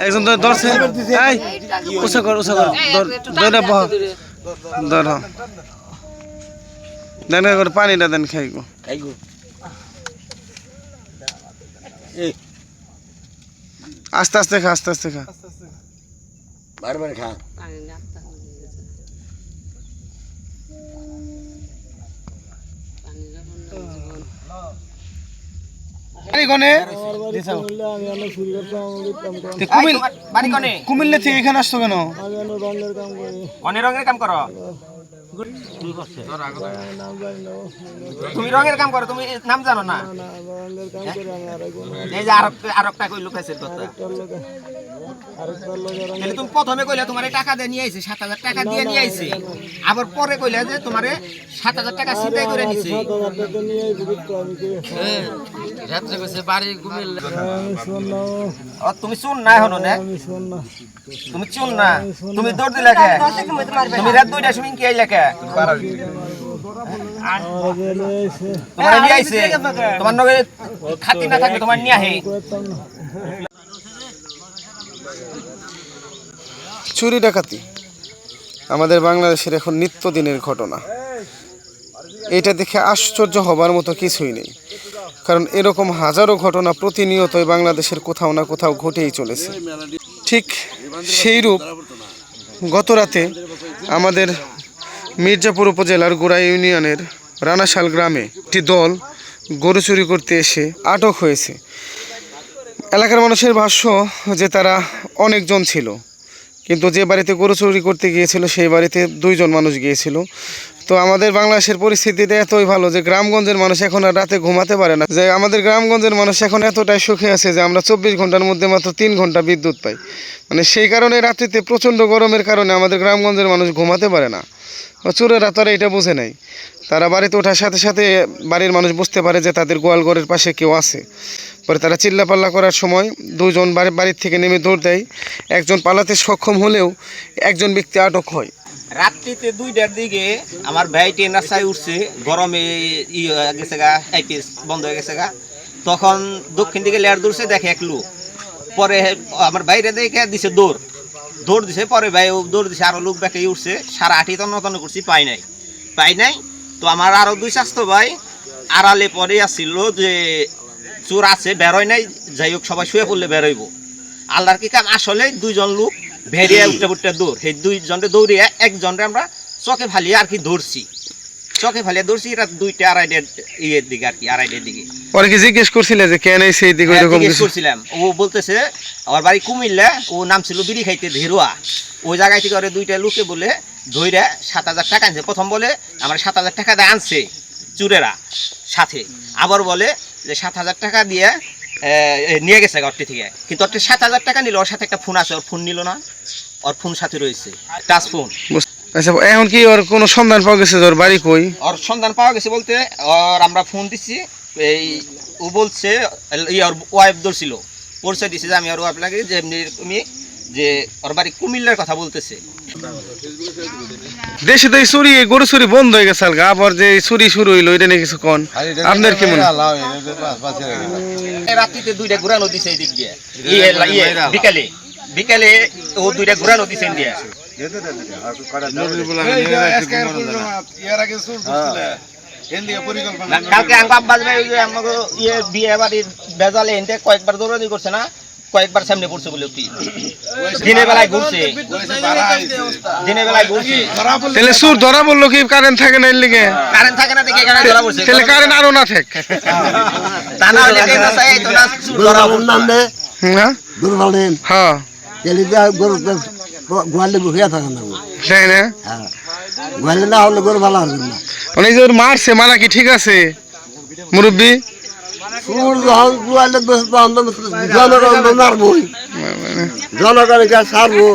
একজন ধরছে এই উঁচা কর ধরে বহ ধর দেন করে পানিটা দেন খাইগো আস্তে আস্তে খা বারবার খা কুমিল্লা থেকে এখানে আসছো কেন? অনেক রঙের কাম করো তুমি রঙের কাম করো তুমি নাম জানো না এই যে আরেকটা কই লুকাইছে কথা তাহলে তুমি প্রথমে কইলে তোমারে টাকা দিয়ে নিয়ে আইছে ৭০০০ টাকা দিয়ে নিয়ে আইছে আবার পরে কইলে যে তোমারে ৭০০০ টাকা সিধাই করে নিছে রাত্রে কইছে বাড়ি কুমিল্লা তুমি শুন না হনো না তুমি চুন না তুমি দৌড় দিলে কে তুমি রাত 2টার সময় কি আইলা কে তোমার নিয়ে আইছে তোমার নগে খাতি না থাকলে তোমার নিয়ে আহে চুরি ডাকাতি আমাদের বাংলাদেশের এখন নিত্যদিনের ঘটনা। এটা দেখে আশ্চর্য হবার মতো কিছুই নেই, কারণ এরকম হাজারো ঘটনা প্রতিনিয়তই বাংলাদেশের কোথাও না কোথাও ঘটেই চলেছে। ঠিক সেইরূপ গতরাতে আমাদের মির্জাপুর উপজেলার গোড়া ইউনিয়নের রানাশাল গ্রামে একটি দল গরু চুরি করতে এসে আটক হয়েছে। এলাকার মানুষের ভাষ্য যে তারা অনেকজন ছিল, কিন্তু যে বাড়িতে গরু চুরি করতে গিয়েছিল সেই বাড়িতে 2 জন মানুষ গিয়েছিল। তো আমাদের বাংলাদেশের পরিস্থিতিতে এতই ভালো যে গ্রামগঞ্জের মানুষ এখন আর রাতে ঘুমাতে পারে না। যে আমাদের গ্রামগঞ্জের মানুষ এখন এতটাই সুখে আছে যে আমরা 24 ঘন্টার মধ্যে মাত্র 3 ঘন্টা বিদ্যুৎ পাই। মানে সেই কারণে রাত্রিতে প্রচণ্ড গরমের কারণে আমাদের গ্রামগঞ্জের মানুষ ঘুমাতে পারে না। চোরেরা তারা এটা বুঝে নাই। তারা বাড়িতে ওঠার সাথে সাথে বাড়ির মানুষ বুঝতে পারে যে তাদের গোয়াল ঘরের পাশে কেউ আছে। পরে তারা চিল্লাপাল্লা করার সময় 2 জন বাড়ির থেকে নেমে দৌড় দেয়। একজন পালাতে সক্ষম হলেও একজন ব্যক্তি আটক হয়। রাত্রিতে 2টার দিকে আমার ভাই ট্রেনার উঠছে, গরমে গেছে গা, আইপিএস বন্ধ হয়ে গেছে গা। তখন দক্ষিণ দিকে লেয়ার দৌড়ছে, দেখে এক লোক। পরে আমার বাইরে দেখে দিছে দৌড় দিছে। পরে ভাই দৌড় দিছে, আরো লোক দেখে উঠছে। 8:30 তন্ন করছি, পাই নাই। তো আমার আরো 2 স্বাস্থ্য ভাই আড়ালে পরে আসছিল যে চোর আছে, বেরোয় নাই। যাই হোক সবাই শুয়ে পড়লে বেরোইব। আল্লাহর কি কাম, আসলে 2 জন লোক ভেরিয়ে উঠতে দৌড়। সেই 2 জনে দৌড়িয়ে একজনরে আমরা চোখে ফালিয়ে আর কি ধরছি। রাত 2টা 2:30 ইয়ের দিকে আর কি 2:30 দিকে। পরে কি জিজ্ঞেস করছিলে যে কেন সেই দিকে এরকম জিজ্ঞেস করছিলাম। ও বলতেছে আমার বাড়ি কুমিল্লা, ও নাম ছিল বিড়ি খাইতে ধেরুয়া। ওই জায়গায় থেকে ওরে 2টা লোকে বলে ধইরা 7,000 টাকা আনছে। প্রথম বলে আমার 7,000 টাকা দিয়ে আনছে চুরেরা সাথে, আবার বলে যে 7,000 টাকা দিয়ে নিয়ে গেছে ঘরটি থেকে। কিন্তু ওর 7,000 টাকা নিল, ওর সাথে একটা ফোন আছে, ওর ফোন নিল না, ওর ফোন সাথে রয়েছে টাচ ফোন। আচ্ছা, এখন কি ওর কোনো সন্ধান পাওয়া গেছে? ওর বাড়ি কই? ওর সন্ধান পাওয়া গেছে বলতে ওর আমরা ফোন দিচ্ছি, এই ও বলছে ওর ওয়াইফ ধরছিল, পরিচয় দিচ্ছে যে আমি ওর ওয়াইফ লাগে, যে এমনি তুমি যে ওর বাড়ি কুমিল্লার কথা বলতেছে। দেশে তো চুরি, গরু চুরি বন্ধ হয়ে গেছে, আবার যে চুরি শুরু হইলো এটা নিয়ে কিছু কন আপনার কি মনে? রাত্রিতে 2টা ঘুরানো দিছে এই দিক দিয়ে, বিকালে ও 2টা ঘুরানো দিছে দিয়ে। কালকে আব্বাস ভাই আমাকে বিয়ে বাড়ির বেজালে এনতে কয়েকবার দৌড়াদৌড়ি করছে না, কয়েকবার সামনে পড়ছে বলে দিনের বেলায় ঘুরছে। তাহলে সুর ধরা বললো কি কারেন্ট থাকে না? এর লিগে কারেন্ট থাকে না দেখে এখানে ধরা পড়ছে। তাহলে কারেন্ট আরো না থাক, তা না হলে কেন চাই তো না সুর ধরা পড়ছে হ্যাঁ গরু পালেন হ্যাঁ তেলে গরু গোয়ালে বসিয়া থাকেন না, তাই না? গোয়ালে না হলে গরু ভালো হবে না। অনেক যে মারছে, মারা কি ঠিক আছে মুরব্বী? জনগণ মারবই, জনগণকে ছাড়বো।